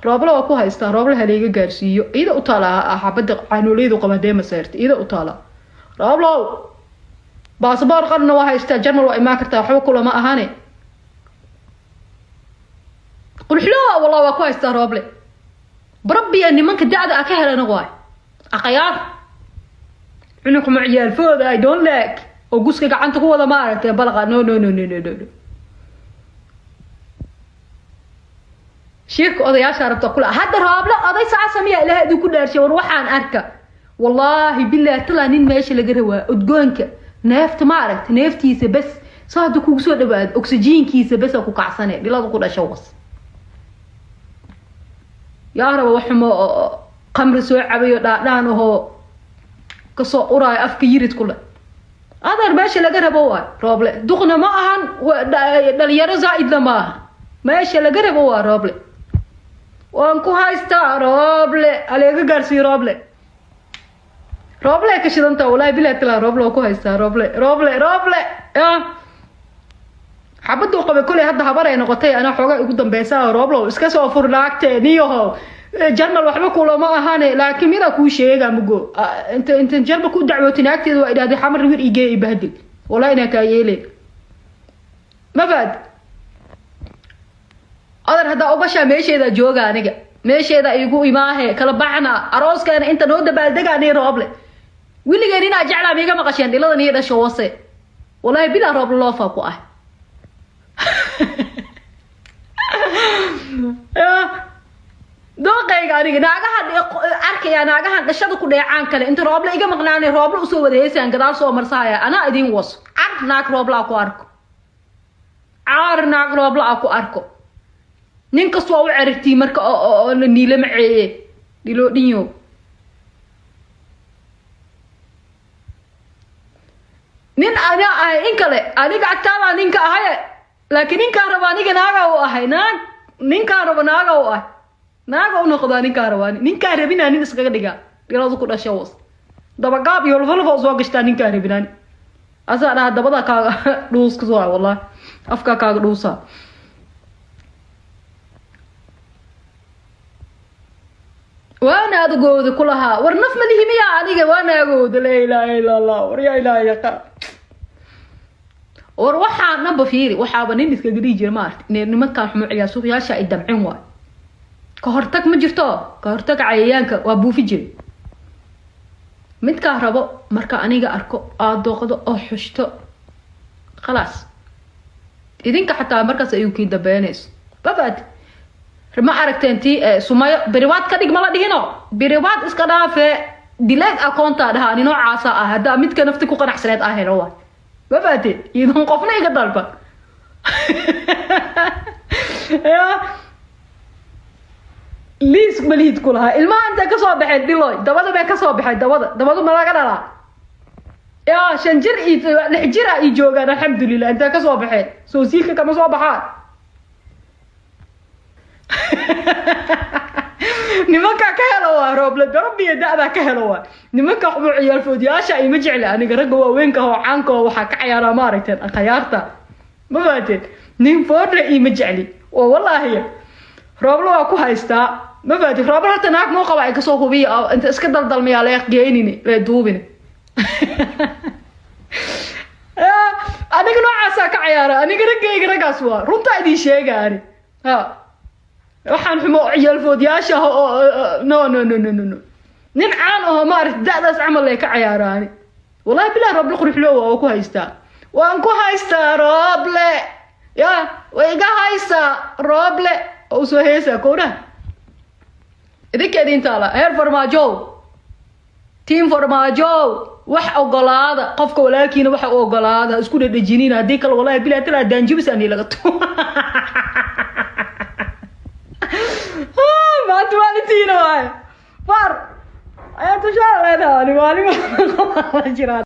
roobla waa ku haystaa roobla haleega gaarsiiyo ida u taala xabada caanuleydu qabadee maseerta ida u taala roobla baasaboor qarna waa haystaa jarmal waa imaan kartaa waxba kula ma ahane qulxlo wallah waa ku haystaa rooble بربي أني منك دعدة أكهر أنا غاي أقيار عنكم عيال فوضى I don't like وقصك عنك هو ذا ما أعرف بلغة no شيك أضي عشرة بتقول هذا راب لا أضي ساعة سمية لها دي كل شيء وروح عن أركا والله بالله طلع نين ماشي لجروا أدجونك نفت ما عرفت نفتي بس صادق وسود بعد أكسجين كيس بس أكو كعسنة بلا تقول أشوص يا رب وحما قمر سوء عبيو دان وهو كسو قراي أفكيرت كله هذا ماشي لجرب هو رابله دخنا معهن ودليل زائد لما ماشي لجرب هو رابله وانكو هايستا رابله عليك قرسي رابله كشيء أنت ولا يبي تلا رابله وكو هايستا رابله يا حبدو قبل كل هذا حبرة أنا قلت أنا حاجة قدام بيسا رابله إسكاس أفر لعكت نيوه جرمال وحبا كولا ما أهاني لكن ميدا كو شيء قامو أنت جرب كو دعوة ناكت وإذا هذا حمر وير إيجي يبهدل ولا إنك يلي ما بعد أدر هذا أبشر ماشي إذا جوجا نيجا ماشي إذا يقول إماه كلا بعنا أروس كان أنت نود بالدقة نير رابله واللي جايين أجعله ميجا ما قشين دلنا نير شواسة ولا يبلا راب الله فوقه دوقيga aniga naagaha arkaya naagaha dhashada ku dheecaan kale inta roob la iga maqnaanay roob la soo wadeeysan gadaal soo marsaaya ana idin was naag roob la ku arko naag roob la ku arko nin kasto u cirigtii marka oo niile maceeye dilo dhinyo nin ana ay in kale aniga agtaada ninka ahay laakiin ninka raba aniga naaga oo ahay ninka raba naaga oo ah naaga oo noqdo ninka raba ninka rabina nin iskaga dhiga diladu ku dhashay was daba gaab iyo lafalfa soo gashtaa ninka rabina asana dabada kaaga dhuus ku soo wallahi afka kaaga dhuusa وانا ادغود كلها ورنف مليهميا aniga وانا اغود لا اله الا الله وريا اله يقا war waxa naba fiiri waxa ba nin iska gari jir maart nimanka xumo ciyaar suuqyaasha ay damcin waa ka hortag ma jirto ka hortag cayayaanka waa buufi jir midka rabo marka aniga arko dooqdo oo xushto خلاص idinka xataa markaas ayuu kii dabeeneys babad ma aragteentii sumayo biriwaad ka dhig ma la dhigino biriwaad iska dhaafe dileed akoonta dhaha nino caasa ah hada midka nafti ku qanacsaneed ah helo waa babade idin qofna iga dalba ya liis balid kulaha ilma anta ka soo baxay diloy dabada bay ka soo baxay dabadu ma laga dhalaa ya shanjir lixjira ay joogaan alxamdulillah anta ka soo baxay soo siilka kama soo baxaa nimanka ka helo waa rooble darbiya da'da ka helo waa nimanka xubu ciyaal foodiyaasha ay ma jecla aniga rag waaweynka oo caanka waxa ka ciyaara ma aragteen khiyaarta ma baateen nin foodle ay ma jecli oo wallahi rooble waa ku haystaa ma baateen rooble hata naag moo qaba ay ka soo hubiyo inta iska daldalmaya la geynini la duubin aniga noocaas ka ciyaara aniga ragaas waa runta idin sheegaani waxaan xumo ciyaal foodiyaasha no nin caan oo ma arag da'daas camal ay ka ciyaaraan wallahi bilaa rooble qurxlo oo ku haystaa waan ku haystaa rooble ya way iga haystaa rooble oo soo heesa koona idinka la heer farmaajo team farmaajo wax ogolaada qofka walaalkiina wax ogolaada isku dhadhajiniin hadii kale wallahi bilaa tala daanjibis aan laga to ما توالتينا واي فار ايا تشارع هذا والله ما جرى